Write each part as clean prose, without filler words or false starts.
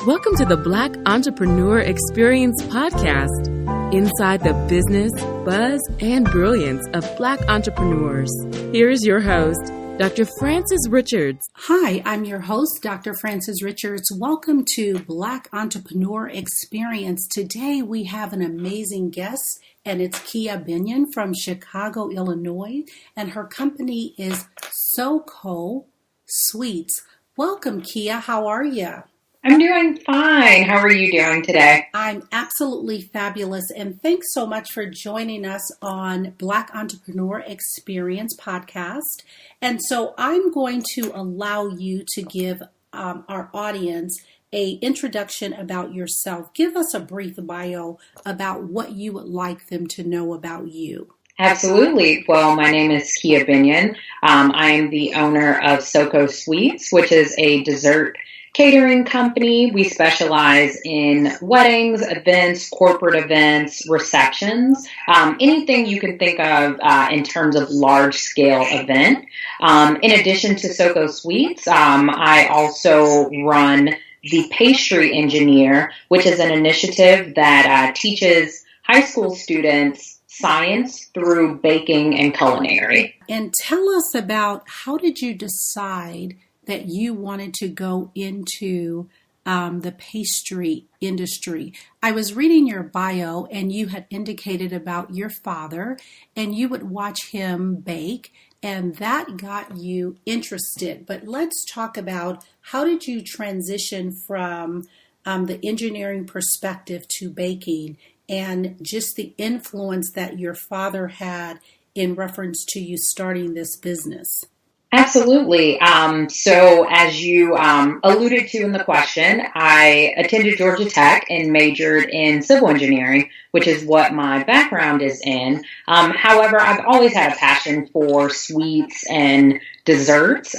Welcome to the Black Entrepreneur Experience Podcast, inside the business, buzz, and brilliance of Black entrepreneurs. Here is your host, Dr. Frances Richards. Hi, I'm your host, Dr. Frances Richards. Welcome to Black Entrepreneur Experience. Today we have an amazing guest, and it's Benion from Chicago, Illinois, and her company is SOCO Sweets. Welcome, Kia. How are you? I'm doing fine. How are you doing today? I'm absolutely fabulous, and thanks so much for joining us on Black Entrepreneur Experience Podcast. And so I'm going to allow you to give our audience an introduction about yourself. Give us a brief bio about what you would like them to know about you. Absolutely. Well, my name is Kia Benion. I am the owner of SOCO Sweets, which is a dessert catering company. We specialize in weddings, events, corporate events, receptions, anything you can think of in terms of large-scale event. In addition to SOCO Sweets, I also run the Pastry Engineer, which is an initiative that teaches high school students science through baking and culinary. And tell us about, how did you decide that you wanted to go into the pastry industry? I was reading your bio, and you had indicated about your father, and you would watch him bake, and that got you interested. But let's talk about, how did you transition from the engineering perspective to baking, and just the influence that your father had in reference to you starting this business? Absolutely. So as you alluded to in the question, I attended Georgia Tech and majored in civil engineering, which is what my background is in. However, I've always had a passion for sweets and desserts,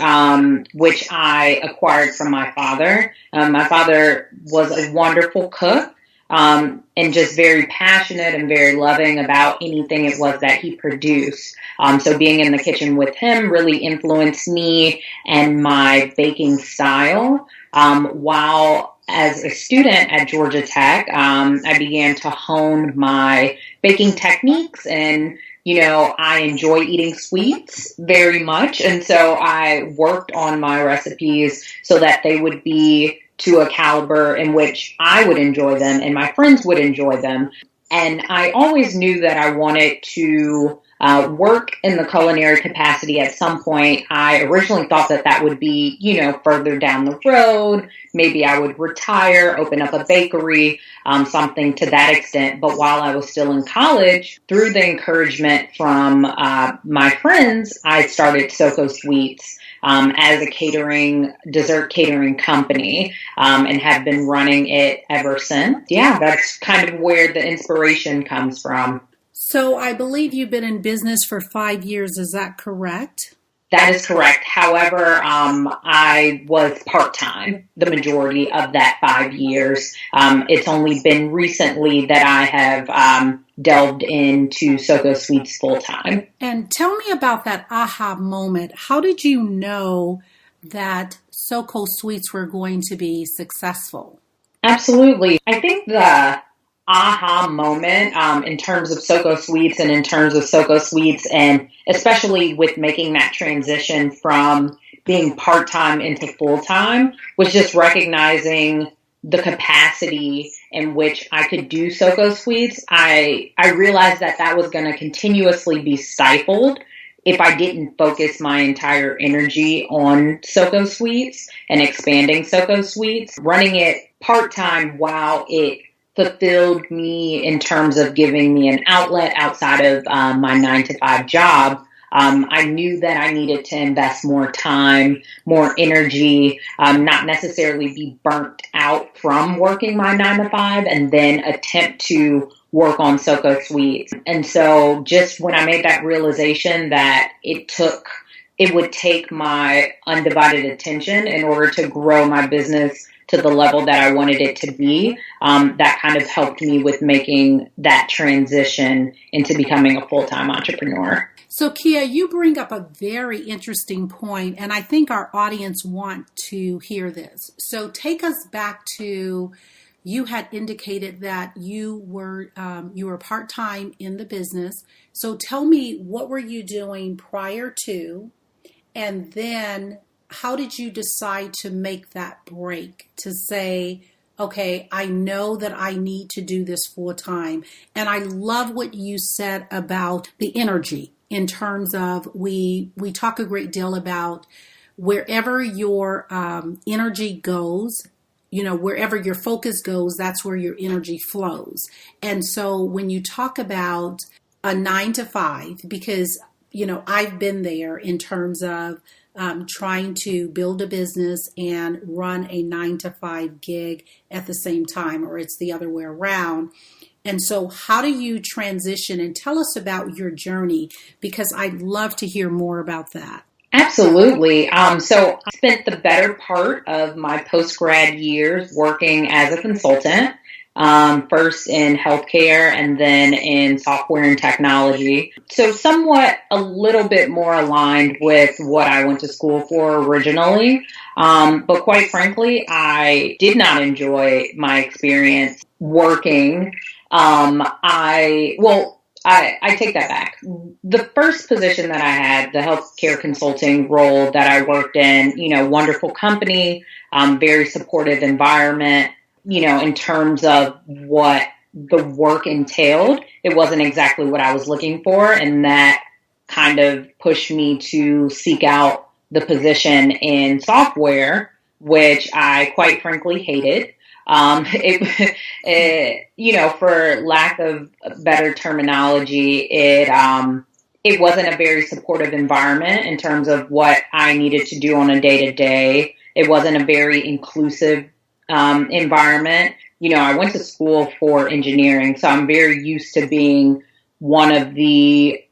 which I acquired from my father. My father was a wonderful cook. And just very passionate and very loving about anything it was that he produced. So being in the kitchen with him really influenced me and my baking style. While as a student at Georgia Tech, I began to hone my baking techniques, and I enjoy eating sweets very much. And so I worked on my recipes so that they would be to a caliber in which I would enjoy them and my friends would enjoy them. And I always knew that I wanted to work in the culinary capacity at some point. I originally thought that would be, further down the road. Maybe I would retire, open up a bakery, something to that extent. But while I was still in college, through the encouragement from my friends, I started SOCO Sweets as a dessert catering company, and have been running it ever since. Yeah, that's kind of where the inspiration comes from. So I believe you've been in business for 5 years. Is that correct? That is correct. However, I was part-time the majority of that 5 years. It's only been recently that I have delved into SOCO Sweets full-time. And tell me about that aha moment. How did you know that SOCO Sweets were going to be successful? Absolutely. I think the aha moment in terms of SOCO Sweets and in terms of SOCO Sweets, and especially with making that transition from being part-time into full-time, was just recognizing the capacity in which I could do SOCO Sweets. I realized that was going to continuously be stifled if I didn't focus my entire energy on SOCO Sweets and expanding SOCO Sweets. Running it part-time, while it fulfilled me in terms of giving me an outlet outside of my 9-to-5 job, I knew that I needed to invest more time, more energy, not necessarily be burnt out from working my 9-to-5 and then attempt to work on SOCO Sweets. And so just when I made that realization that it would take my undivided attention in order to grow my business to the level that I wanted it to be, that kind of helped me with making that transition into becoming a full-time entrepreneur. So, Kia, you bring up a very interesting point, and I think our audience want to hear this. So, take us back to you had indicated that you were part time in the business. So, tell me, what were you doing prior to, and then how did you decide to make that break to say, okay, I know that I need to do this full time? And I love what you said about the energy in terms of we talk a great deal about wherever your energy goes, wherever your focus goes, that's where your energy flows. And so when you talk about a 9 to 5, because, I've been there in terms of trying to build a business and run a 9 to 5 gig at the same time, or it's the other way around. And so how do you transition, and tell us about your journey, because I'd love to hear more about that. Absolutely. So I spent the better part of my post-grad years working as a consultant, first in healthcare and then in software and technology. So somewhat a little bit more aligned with what I went to school for originally. But quite frankly, I did not enjoy my experience working. I take that back. The first position that I had, the healthcare consulting role that I worked in, wonderful company, very supportive environment, in terms of what the work entailed, it wasn't exactly what I was looking for. And that kind of pushed me to seek out the position in software, which I quite frankly hated. For lack of better terminology, it wasn't a very supportive environment in terms of what I needed to do on a day to day. It wasn't a very inclusive environment. I went to school for engineering, so I'm very used to being one of the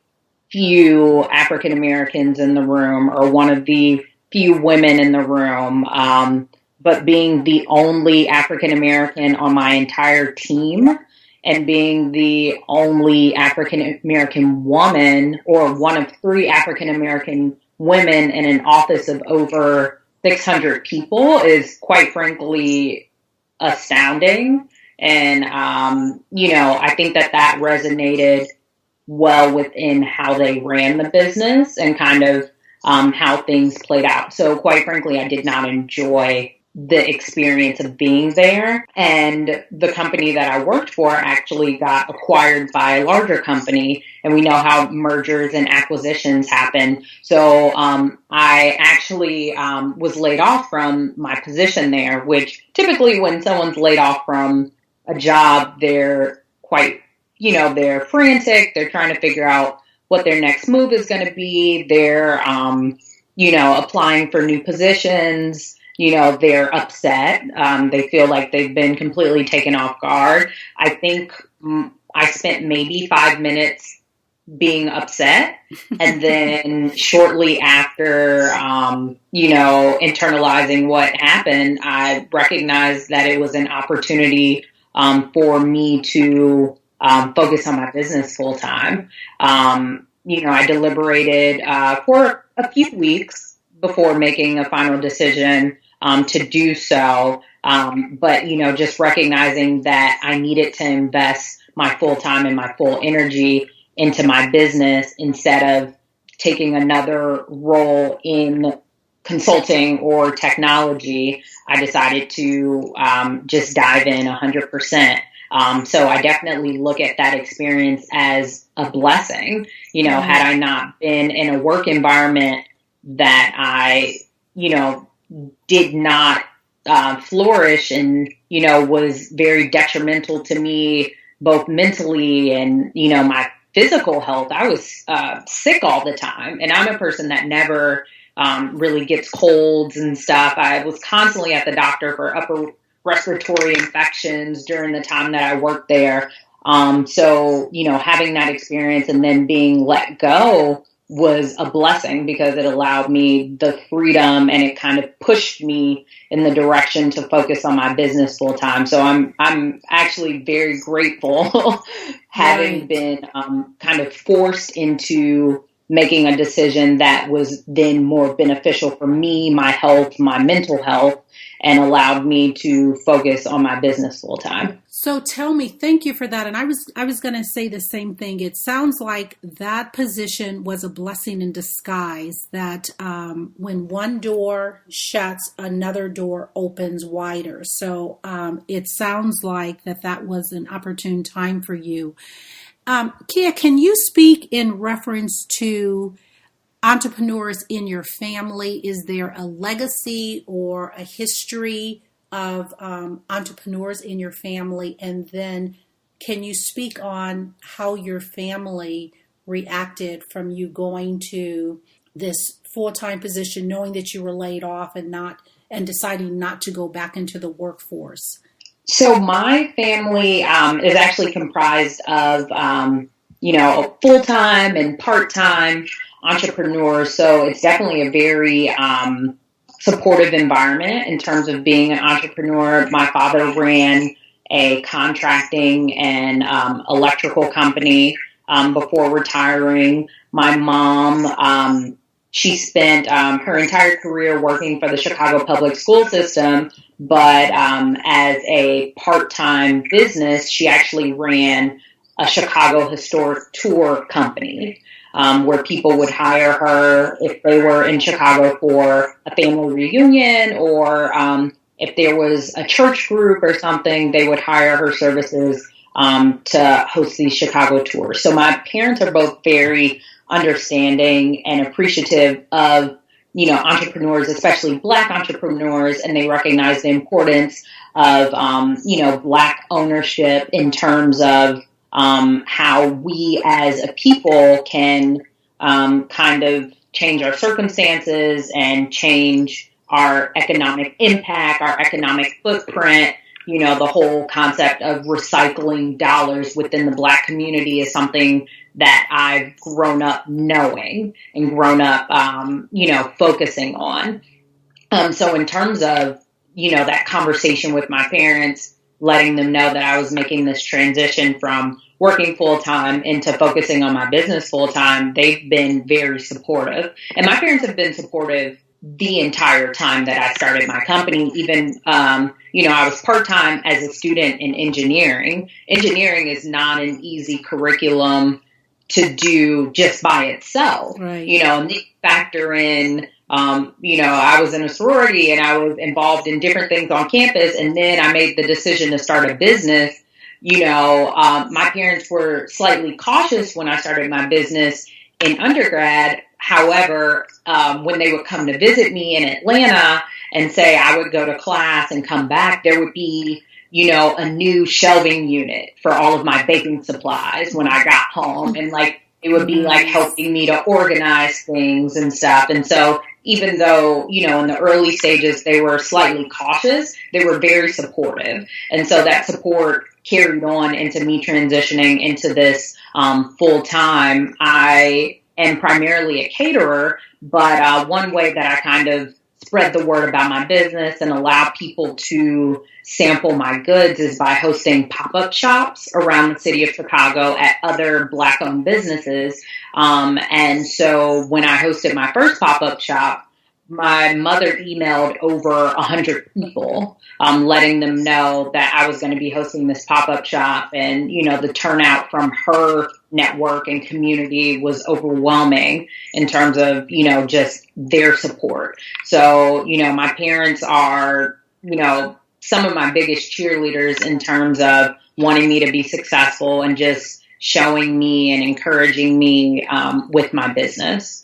few African Americans in the room, or one of the few women in the room. But being the only African American on my entire team, and being the only African American woman, or one of 3 African American women in an office of over 600 people, is quite frankly astounding. And, I think that resonated well within how they ran the business and kind of how things played out. So quite frankly, I did not enjoy the experience of being there. And the company that I worked for actually got acquired by a larger company, and we know how mergers and acquisitions happen. So I actually was laid off from my position there, which typically when someone's laid off from a job, they're quite, they're frantic. They're trying to figure out what their next move is going to be. They're, applying for new positions. They're upset. They feel like they've been completely taken off guard. I think I spent maybe 5 minutes being upset. And then shortly after, internalizing what happened, I recognized that it was an opportunity for me to focus on my business full time. I deliberated for a few weeks before making a final decision to do so. But, just recognizing that I needed to invest my full time and my full energy into my business instead of taking another role in consulting or technology, I decided to just dive in 100%. So I definitely look at that experience as a blessing. Had I not been in a work environment that I, did not flourish and, was very detrimental to me, both mentally and, my physical health. I was sick all the time. And I'm a person that never really gets colds and stuff. I was constantly at the doctor for upper respiratory infections during the time that I worked there. So, having that experience and then being let go was a blessing because it allowed me the freedom and it kind of pushed me in the direction to focus on my business full time. So I'm actually very grateful having been kind of forced into making a decision that was then more beneficial for me, my health, my mental health, and allowed me to focus on my business full time. So tell me, thank you for that. And I was going to say the same thing. It sounds like that position was a blessing in disguise, that when one door shuts, another door opens wider. So it sounds like that was an opportune time for you. Kia, can you speak in reference to entrepreneurs in your family? Is there a legacy or a history of entrepreneurs in your family? And then can you speak on how your family reacted from you going to this full-time position, knowing that you were laid off and deciding not to go back into the workforce? So my family is actually comprised of, full-time and part-time entrepreneurs. So it's definitely a very supportive environment in terms of being an entrepreneur. My father ran a contracting and electrical company before retiring. My mom, she spent her entire career working for the Chicago public school system, but as a part-time business, she actually ran a Chicago historic tour company where people would hire her if they were in Chicago for a family reunion, or if there was a church group or something, they would hire her services to host these Chicago tours. So my parents are both very understanding and appreciative of, entrepreneurs, especially Black entrepreneurs, and they recognize the importance of, Black ownership in terms of how we as a people can kind of change our circumstances and change our economic impact, our economic footprint. The whole concept of recycling dollars within the Black community is something that I've grown up knowing and grown up, focusing on. So in terms of, that conversation with my parents, letting them know that I was making this transition from working full-time into focusing on my business full-time, they've been very supportive. And my parents have been supportive the entire time that I started my company. Even, I was part-time as a student in engineering. Engineering is not an easy curriculum to do just by itself. Right. And they factor in, I was in a sorority and I was involved in different things on campus. And then I made the decision to start a business. My parents were slightly cautious when I started my business in undergrad. However, when they would come to visit me in Atlanta and say I would go to class and come back, there would be, a new shelving unit for all of my baking supplies when I got home. And it would be helping me to organize things and stuff. And so even though, in the early stages, they were slightly cautious, they were very supportive. And so that support carried on into me transitioning into this full time. I am primarily a caterer, but one way that I kind of spread the word about my business and allow people to sample my goods is by hosting pop-up shops around the city of Chicago at other Black-owned businesses. And so when I hosted my first pop-up shop, my mother emailed over 100 people, letting them know that I was going to be hosting this pop-up shop. And, the turnout from her network and community was overwhelming in terms of, just their support. So, my parents are, some of my biggest cheerleaders in terms of wanting me to be successful and just showing me and encouraging me with my business.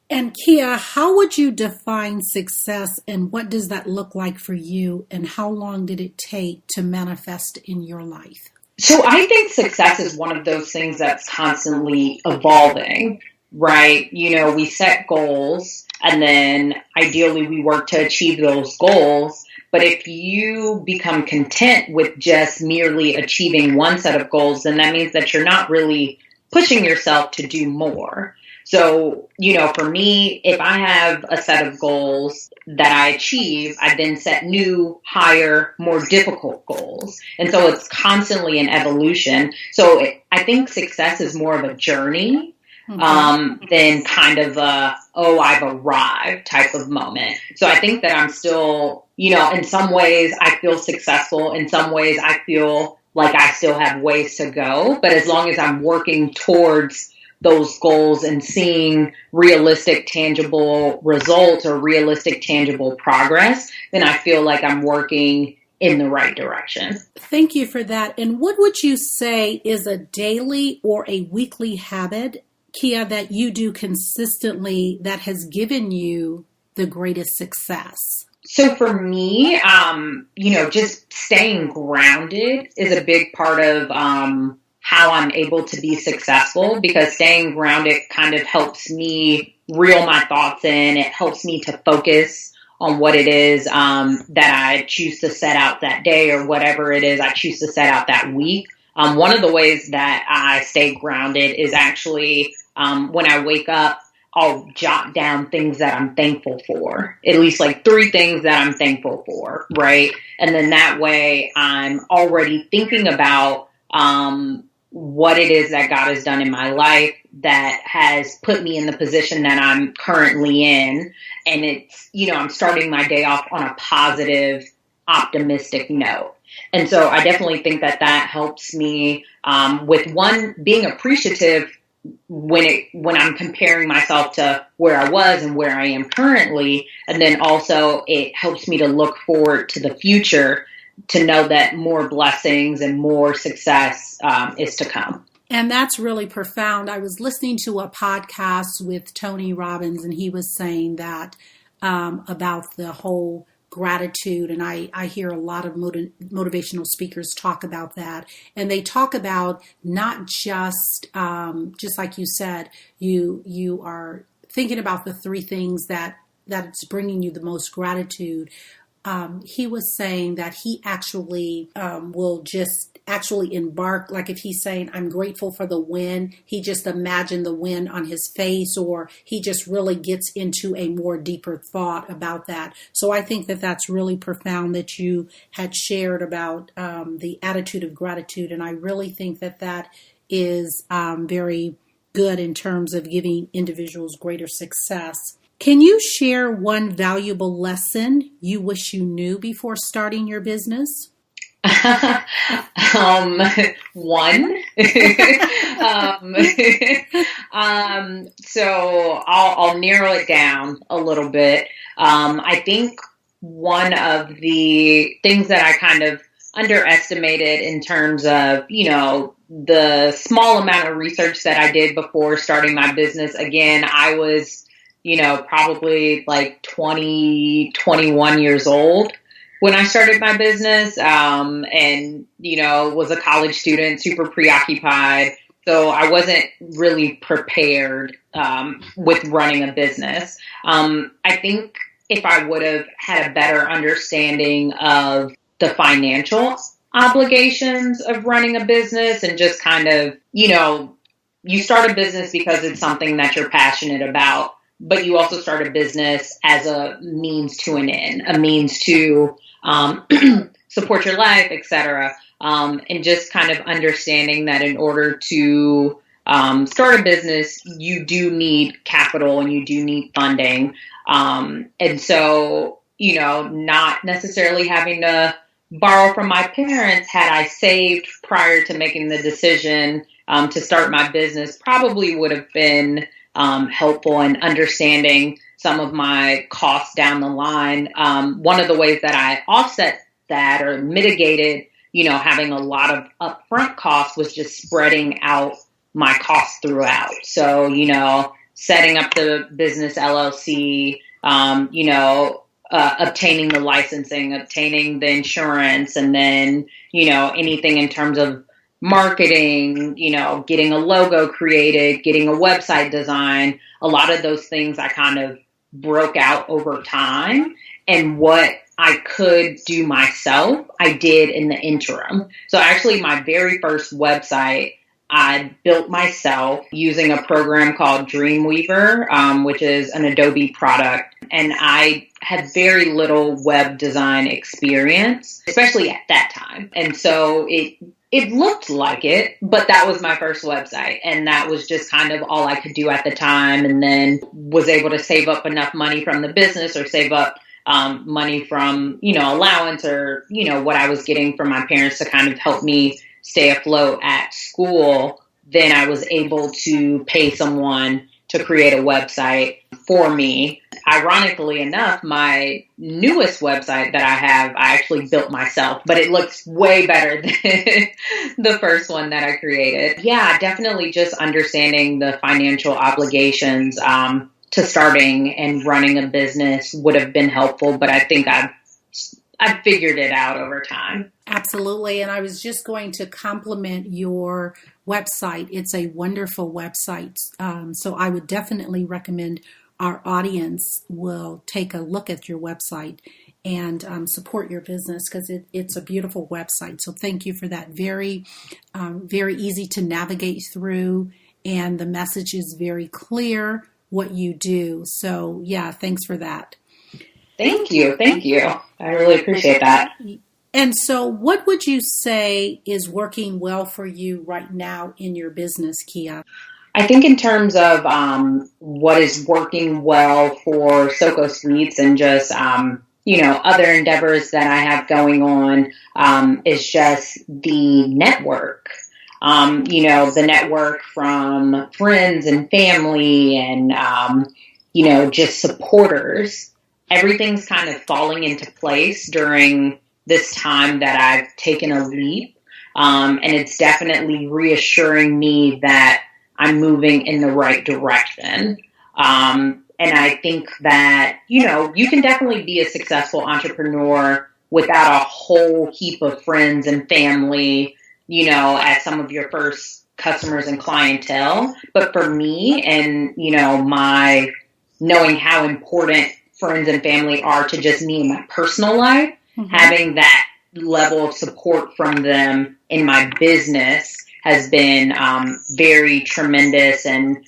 And Kia, how would you define success, and what does that look like for you, and how long did it take to manifest in your life? So I think success is one of those things that's constantly evolving, right? We set goals, and then ideally we work to achieve those goals. But if you become content with just merely achieving one set of goals, then that means that you're not really pushing yourself to do more. So, for me, if I have a set of goals that I achieve, I then set new, higher, more difficult goals. And so it's constantly an evolution. So I think success is more of a journey than kind of oh, I've arrived type of moment. So I think that I'm still, in some ways I feel successful. In some ways I feel like I still have ways to go. But as long as I'm working towards those goals and seeing realistic, tangible results or realistic, tangible progress, then I feel like I'm working in the right direction. Thank you for that. And what would you say is a daily or a weekly habit, Kia, that you do consistently that has given you the greatest success? So for me, just staying grounded is a big part of how I'm able to be successful, because staying grounded kind of helps me reel my thoughts in. It helps me to focus on what it is that I choose to set out that day, or whatever it is I choose to set out that week. One of the ways that I stay grounded is actually when I wake up, I'll jot down things that I'm thankful for, at least like 3 things that I'm thankful for, right? And then that way I'm already thinking about what it is that God has done in my life that has put me in the position that I'm currently in. And it's, I'm starting my day off on a positive, optimistic note. And so I definitely think that helps me with being appreciative when I'm comparing myself to where I was and where I am currently. And then also it helps me to look forward to the future, to know that more blessings and more success is to come. And that's really profound. I was listening to a podcast with Tony Robbins, and he was saying that about the whole gratitude. And I hear a lot of motivational speakers talk about that. And they talk about not just like you said, you are thinking about the 3 things that's bringing you the most gratitude. He was saying that he actually will just actually embark, like if he's saying, I'm grateful for the win, he just imagined the win on his face, or he just really gets into a more deeper thought about that. So I think that that's really profound that you had shared about the attitude of gratitude. And I really think that is very good in terms of giving individuals greater success. Can you share one valuable lesson you wish you knew before starting your business? One. So I'll narrow it down a little bit. I think one of the things that I kind of underestimated in terms of, the small amount of research that I did before starting my business. Again, I was, probably like 20, 21 years old when I started my business, and, was a college student, super preoccupied. So I wasn't really prepared with running a business. I think if I would have had a better understanding of the financial obligations of running a business, and just kind of, you start a business because it's something that you're passionate about, but you also start a business as a means to an end, a means to support your life, etc. And just kind of understanding that in order to start a business, you do need capital and you do need funding. And so, not necessarily having to borrow from my parents had I saved prior to making the decision to start my business probably would have been helpful in understanding some of my costs down the line. One of the ways that I offset that or mitigated, having a lot of upfront costs was just spreading out my costs throughout. So, setting up the business LLC, obtaining the licensing, obtaining the insurance, and then, anything in terms of marketing, getting a logo created, getting a website design, a lot of those things I kind of broke out over time, and what I could do myself, I did in the interim. So actually my very first website I built myself using a program called Dreamweaver, which is an Adobe product. And I had very little web design experience, especially at that time. And so it it looked like it, but that was my first website. And that was just kind of all I could do at the time. And then was able to save up enough money from the business or save up money from, allowance or, what I was getting from my parents to kind of help me stay afloat at school. Then I was able to pay someone to create a website for me. Ironically enough, my newest website that I have, I actually built myself, but it looks way better than the first one that I created. Yeah, definitely just understanding the financial obligations to starting and running a business would have been helpful, but I think I've figured it out over time. Absolutely. And I was just going to compliment your website. It's a wonderful website. So I would definitely recommend our audience will take a look at your website and support your business because it's a beautiful website. So thank you for that. Very, very easy to navigate through, and the message is very clear what you do. So yeah, thanks for that. Thank you. I really appreciate that. And so what would you say is working well for you right now in your business, Kia? I think in terms of what is working well for SOCO Suites and just, other endeavors that I have going on is just the network. The network from friends and family and, just supporters. Everything's kind of falling into place during this time that I've taken a leap. And it's definitely reassuring me that I'm moving in the right direction. And I think that, you can definitely be a successful entrepreneur without a whole heap of friends and family, as some of your first customers and clientele. But for me and, my knowing how important friends and family are to just me in my personal life, having that level of support from them in my business has been very tremendous and,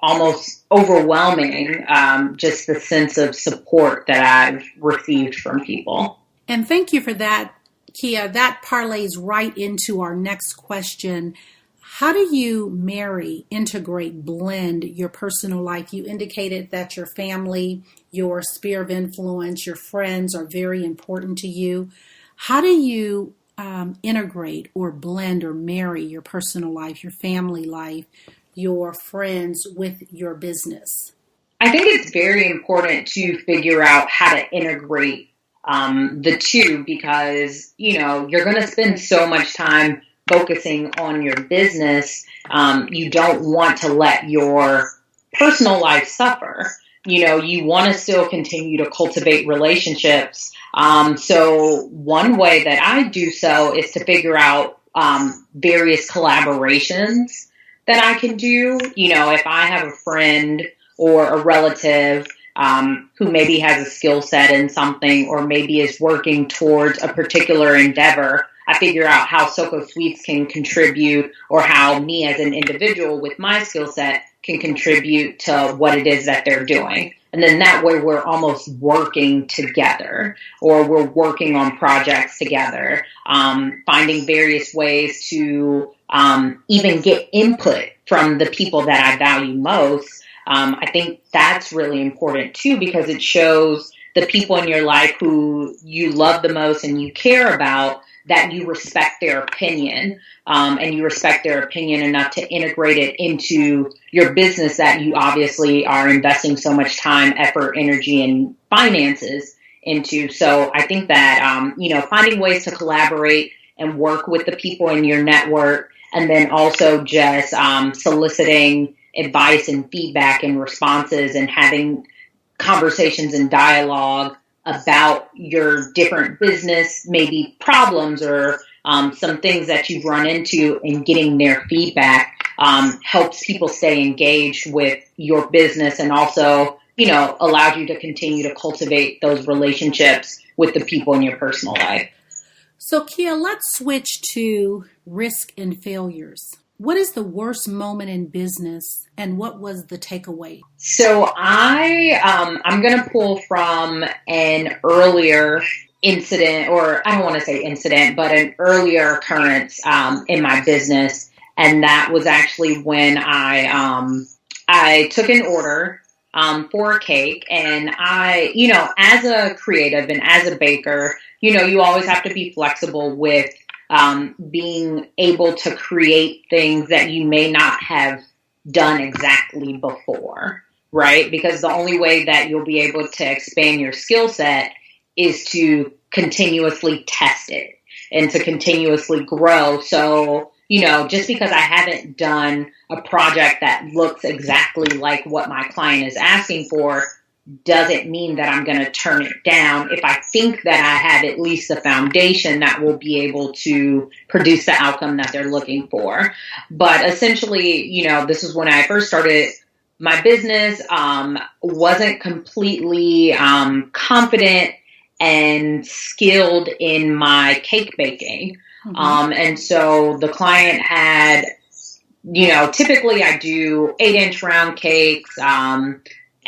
almost overwhelming, just the sense of support that I've received from people. And thank you for that, Kia. That parlays right into our next question. How do you marry, integrate, blend your personal life? You indicated that your family, your sphere of influence, your friends are very important to you. How do you integrate or blend or marry your personal life, your family life, your friends with your business? I think it's very important to figure out how to integrate the two because, you're going to spend so much time focusing on your business. You don't want to let your personal life suffer. You want to still continue to cultivate relationships. So one way that I do so is to figure out various collaborations that I can do. If I have a friend or a relative who maybe has a skill set in something or maybe is working towards a particular endeavor, I figure out how SOCO Suites can contribute or how me as an individual with my skill set can contribute to what it is that they're doing. And then that way we're almost working together or we're working on projects together, finding various ways to even get input from the people that I value most. I think that's really important too because it shows the people in your life who you love the most and you care about that you respect their opinion, and you respect their opinion enough to integrate it into your business that you obviously are investing so much time, effort, energy, and finances into. So I think that, finding ways to collaborate and work with the people in your network, and then also just soliciting advice and feedback and responses and having conversations and dialogue about your different business, maybe problems or some things that you've run into and getting their feedback helps people stay engaged with your business and also, allows you to continue to cultivate those relationships with the people in your personal life. So Kia, let's switch to risk and failures. What is the worst moment in business and what was the takeaway? So I'm going to pull from an earlier incident, or I don't want to say incident, but an earlier occurrence in my business. And that was actually when I took an order for a cake. And I, as a creative and as a baker, you always have to be flexible with being able to create things that you may not have done exactly before, right? Because the only way that you'll be able to expand your skill set is to continuously test it and to continuously grow. So, just because I haven't done a project that looks exactly like what my client is asking for doesn't mean that I'm going to turn it down if I think that I have at least a foundation that will be able to produce the outcome that they're looking for. But essentially, this is when I first started my business, wasn't completely confident and skilled in my cake baking. And so the client had, typically I do 8-inch round cakes,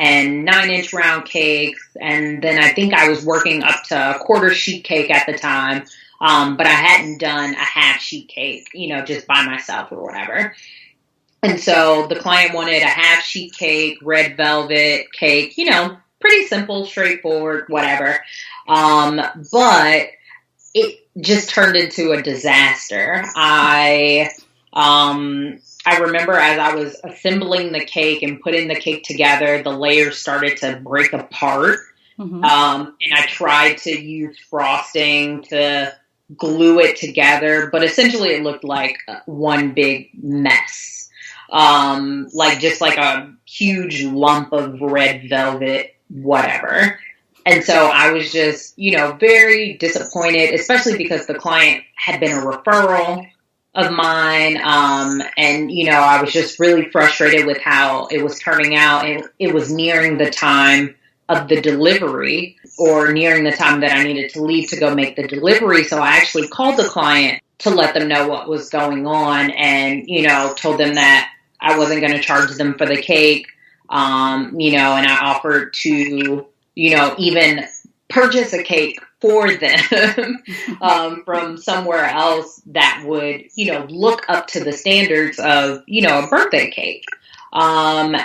and 9-inch round cakes. And then I think I was working up to a quarter sheet cake at the time. But I hadn't done a half sheet cake, just by myself or whatever. And so the client wanted a half sheet cake, red velvet cake, pretty simple, straightforward, whatever. But it just turned into a disaster. I remember as I was assembling the cake and putting the cake together, the layers started to break apart. And I tried to use frosting to glue it together, but essentially it looked like one big mess. Just like a huge lump of red velvet, whatever. And so I was just, very disappointed, especially because the client had been a referral of mine. And I was just really frustrated with how it was turning out. And it was nearing the time of the delivery, or nearing the time that I needed to leave to go make the delivery. So I actually called the client to let them know what was going on, and, told them that I wasn't going to charge them for the cake. And I offered to, even purchase a cake for them from somewhere else that would, look up to the standards of, a birthday cake. And,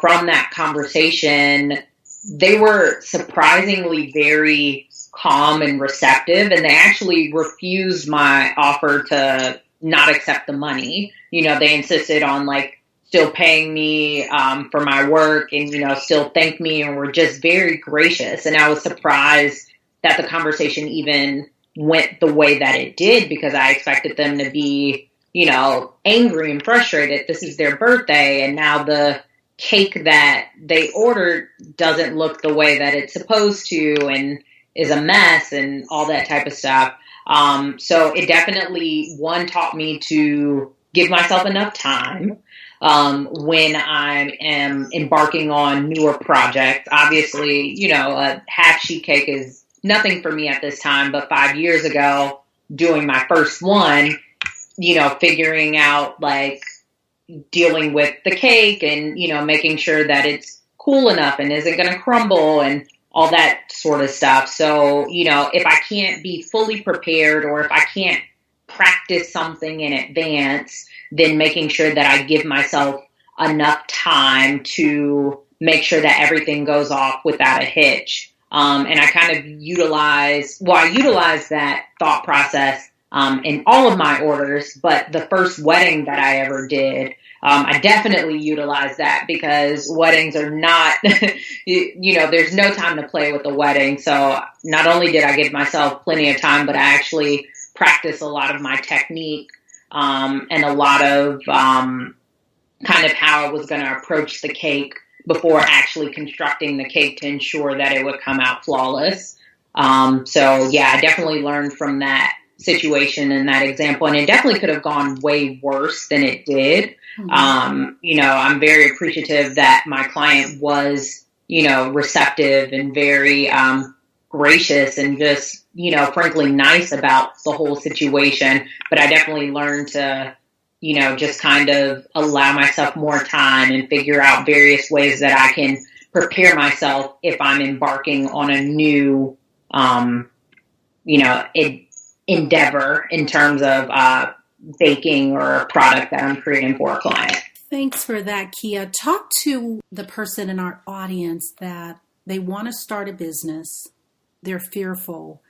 from that conversation, they were surprisingly very calm and receptive, and they actually refused my offer to not accept the money. They insisted on still paying me for my work, and, still thanked me, and were just very gracious. And I was surprised that the conversation even went the way that it did, because I expected them to be, angry and frustrated. This is their birthday, and now the cake that they ordered doesn't look the way that it's supposed to, and is a mess, and all that type of stuff. So it definitely, one, taught me to give myself enough time when I am embarking on newer projects. Obviously, a half sheet cake is nothing for me at this time, but 5 years ago, doing my first one, figuring out dealing with the cake and, making sure that it's cool enough and isn't going to crumble and all that sort of stuff. So, if I can't be fully prepared, or if I can't practice something in advance, then making sure that I give myself enough time to make sure that everything goes off without a hitch. And I kind of utilize that thought process in all of my orders, but the first wedding that I ever did, I definitely utilized that, because weddings are not, there's no time to play with a wedding. So not only did I give myself plenty of time, but I actually practiced a lot of my technique, and a lot of kind of how I was going to approach the cake before actually constructing the cake to ensure that it would come out flawless. So yeah, I definitely learned from that situation and that example, and it definitely could have gone way worse than it did. I'm very appreciative that my client was, receptive and very gracious and just, frankly nice about the whole situation. But I definitely learned to, just kind of allow myself more time and figure out various ways that I can prepare myself if I'm embarking on a new endeavor in terms of baking or a product that I'm creating for a client. Thanks for that, Kia. Talk to the person in our audience that they want to start a business, they're fearful.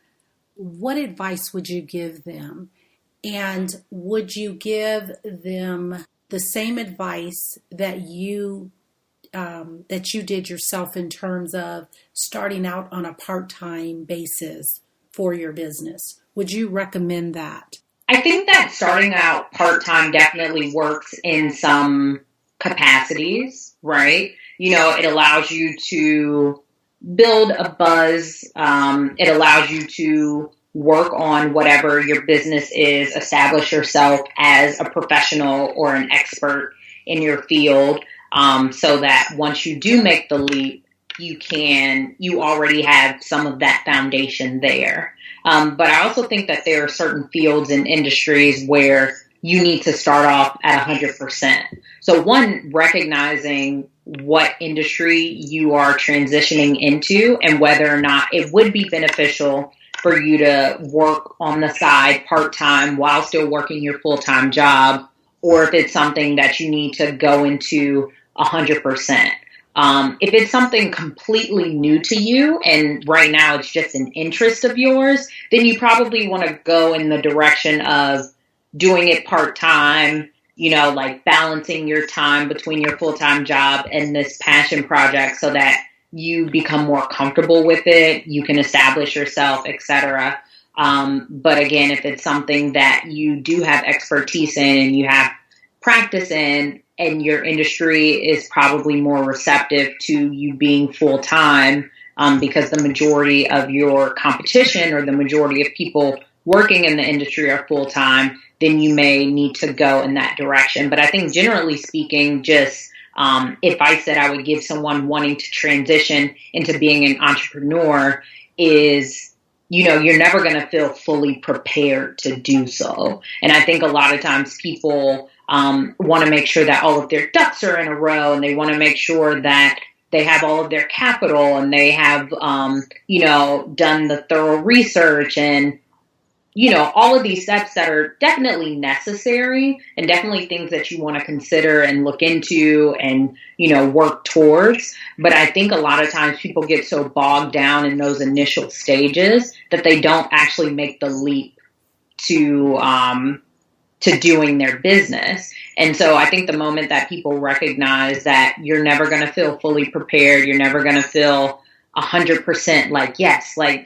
What advice would you give them? And would you give them the same advice that you did yourself in terms of starting out on a part-time basis for your business? Would you recommend that? I think that starting out part-time definitely works in some capacities, right? It allows you to build a buzz. It allows you to work on whatever your business is, establish yourself as a professional or an expert in your field, so that once you do make the leap, you already have some of that foundation there. But I also think that there are certain fields and industries where you need to start off at 100%. So one, recognizing what industry you are transitioning into and whether or not it would be beneficial for you to work on the side part-time while still working your full-time job, or if it's something that you need to go into 100%. If it's something completely new to you and right now it's just an interest of yours, then you probably want to go in the direction of doing it part-time, like balancing your time between your full-time job and this passion project so that you become more comfortable with it, you can establish yourself, etc. But again, if it's something that you do have expertise in and you have practice in, and your industry is probably more receptive to you being full-time, because the majority of your competition or the majority of people working in the industry are full-time, then you may need to go in that direction. But I think generally speaking, just advice that I would give someone wanting to transition into being an entrepreneur is, you're never going to feel fully prepared to do so. And I think a lot of times people want to make sure that all of their ducks are in a row, and they want to make sure that they have all of their capital and they have, done the thorough research and, all of these steps that are definitely necessary and definitely things that you want to consider and look into and, work towards. But I think a lot of times people get so bogged down in those initial stages that they don't actually make the leap to doing their business. And so I think the moment that people recognize that you're never going to feel fully prepared, you're never going to feel 100% like, yes, I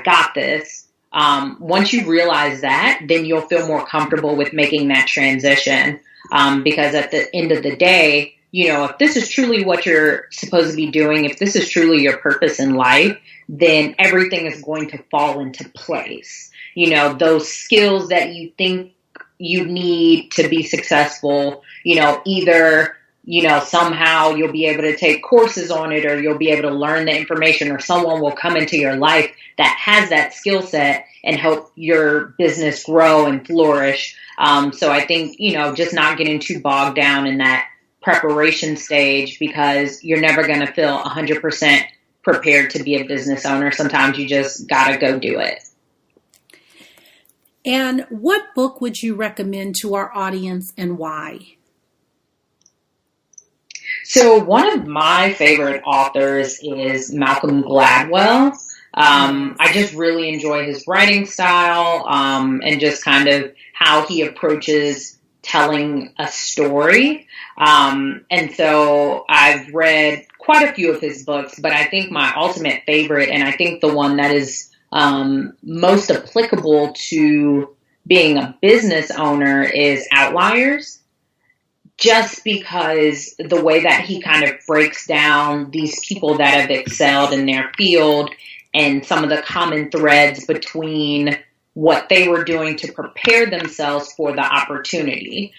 got this. Once you realize that, then you'll feel more comfortable with making that transition. Because at the end of the day, if this is truly what you're supposed to be doing, if this is truly your purpose in life, then everything is going to fall into place. Those skills that you think you need to be successful, either, somehow you'll be able to take courses on it, or you'll be able to learn the information, or someone will come into your life that has that skill set and help your business grow and flourish. So I think, just not getting too bogged down in that preparation stage, because you're never going to feel 100% prepared to be a business owner. Sometimes you just got to go do it. And what book would you recommend to our audience and why? So one of my favorite authors is Malcolm Gladwell. I just really enjoy his writing style, and just kind of how he approaches telling a story. And so I've read quite a few of his books, but I think my ultimate favorite, and I think the one that is most applicable to being a business owner, is Outliers. Just because the way that he kind of breaks down these people that have excelled in their field and some of the common threads between what they were doing to prepare themselves for the opportunity.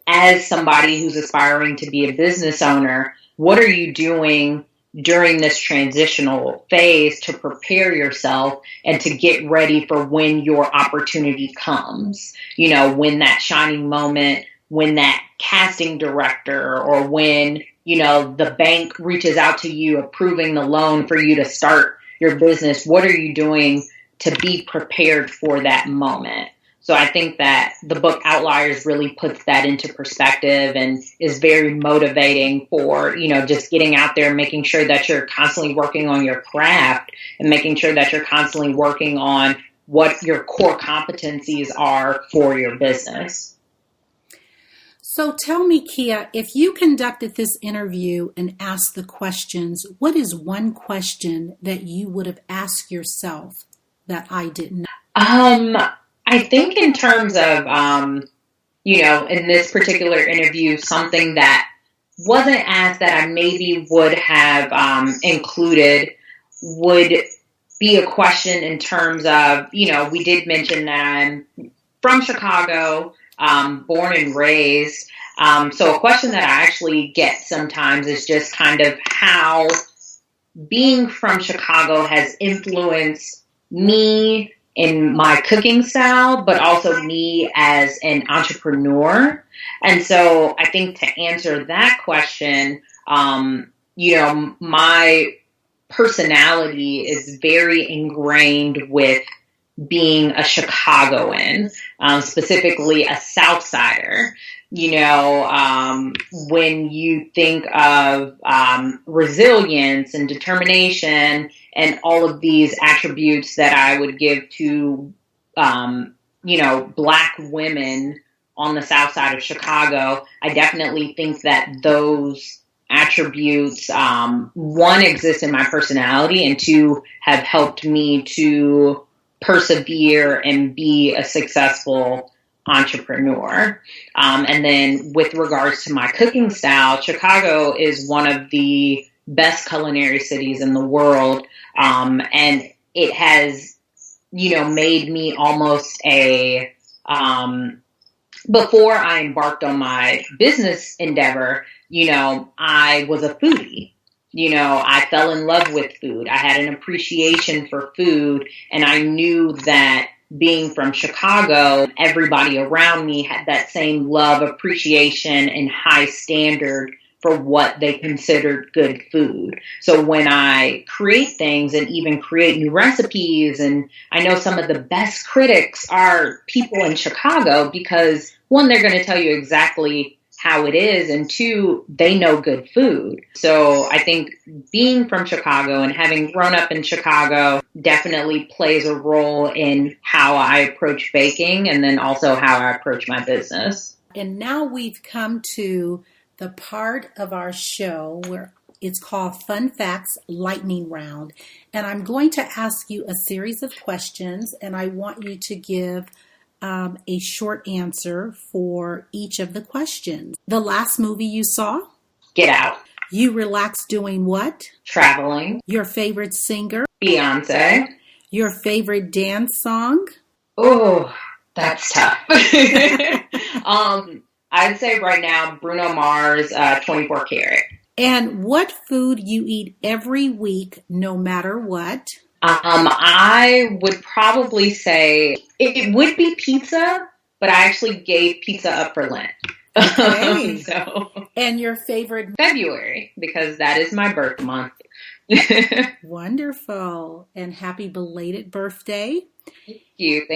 As somebody who's aspiring to be a business owner, what are you doing during this transitional phase to prepare yourself and to get ready for when your opportunity comes? When that shining moment, when that casting director, or when, the bank reaches out to you approving the loan for you to start your business, what are you doing to be prepared for that moment? So I think that the book Outliers really puts that into perspective and is very motivating for, just getting out there, making sure that you're constantly working on your craft and making sure that you're constantly working on what your core competencies are for your business. So tell me, Kia, if you conducted this interview and asked the questions, what is one question that you would have asked yourself that I didn't know? I think in terms of, in this particular interview, something that wasn't asked that I maybe would have included would be a question in terms of, we did mention that I'm from Chicago, born and raised. So a question that I actually get sometimes is just kind of how being from Chicago has influenced me in my cooking style, but also me as an entrepreneur. And so I think to answer that question, my personality is very ingrained with being a Chicagoan, specifically a South Sider. When you think of resilience and determination and all of these attributes that I would give to, Black women on the South Side of Chicago, I definitely think that those attributes, one, exist in my personality, and two, have helped me to persevere and be a successful entrepreneur. And then with regards to my cooking style, Chicago is one of the best culinary cities in the world. And it has, made me almost before I embarked on my business endeavor, I was a foodie. I fell in love with food. I had an appreciation for food, and I knew that being from Chicago, everybody around me had that same love, appreciation, and high standard for what they considered good food. So when I create things and even create new recipes, and I know some of the best critics are people in Chicago because, one, they're going to tell you exactly how it is, and two, they know good food. So I think being from Chicago and having grown up in Chicago definitely plays a role in how I approach baking and then also how I approach my business. And now we've come to the part of our show where it's called Fun Facts Lightning Round. And I'm going to ask you a series of questions, and I want you to give a short answer for each of the questions. The last movie you saw? Get Out. You relax doing what? Traveling. Your favorite singer? Beyonce. Your favorite dance song? Oh, that's tough. I'd say right now, Bruno Mars, 24 Karat. And what food you eat every week, no matter what? I would probably say it would be pizza, but I actually gave pizza up for Lent. Okay. And your favorite? February, because that is my birth month. Wonderful. And happy belated birthday. Thank you.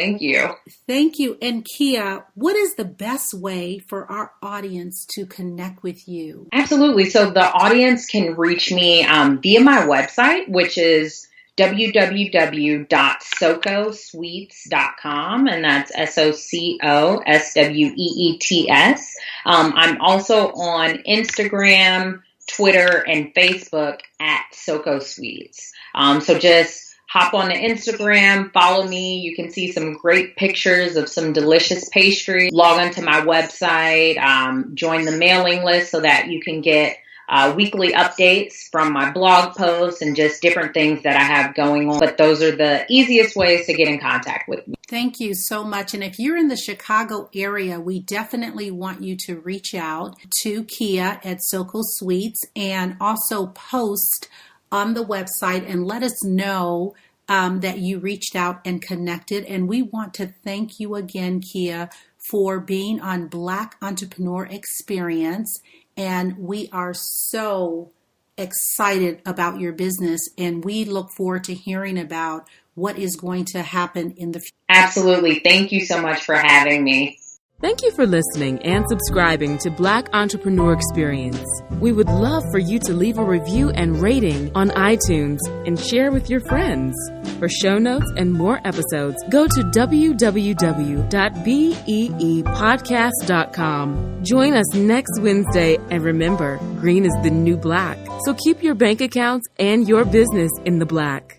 Thank you. And Kia, what is the best way for our audience to connect with you? Absolutely. So the audience can reach me via my website, which is www.socosweets.com, and that's SOCOSWEETS. I'm also on Instagram, Twitter, and Facebook at SOCO Sweets. So just hop on to Instagram, follow me. You can see some great pictures of some delicious pastry. Log onto my website, join the mailing list so that you can get weekly updates from my blog posts and just different things that I have going on. But those are the easiest ways to get in contact with me. Thank you so much. And if you're in the Chicago area, we definitely want you to reach out to Kia at SOCO Sweets and also post on the website and let us know that you reached out and connected. And we want to thank you again, Kia, for being on Black Entrepreneur Experience. And we are so excited about your business, and we look forward to hearing about what is going to happen in the future. Absolutely. Thank you so much for having me. Thank you for listening and subscribing to Black Entrepreneur Experience. We would love for you to leave a review and rating on iTunes and share with your friends. For show notes and more episodes, go to www.beepodcast.com. Join us next Wednesday, and remember, green is the new black. So keep your bank accounts and your business in the black.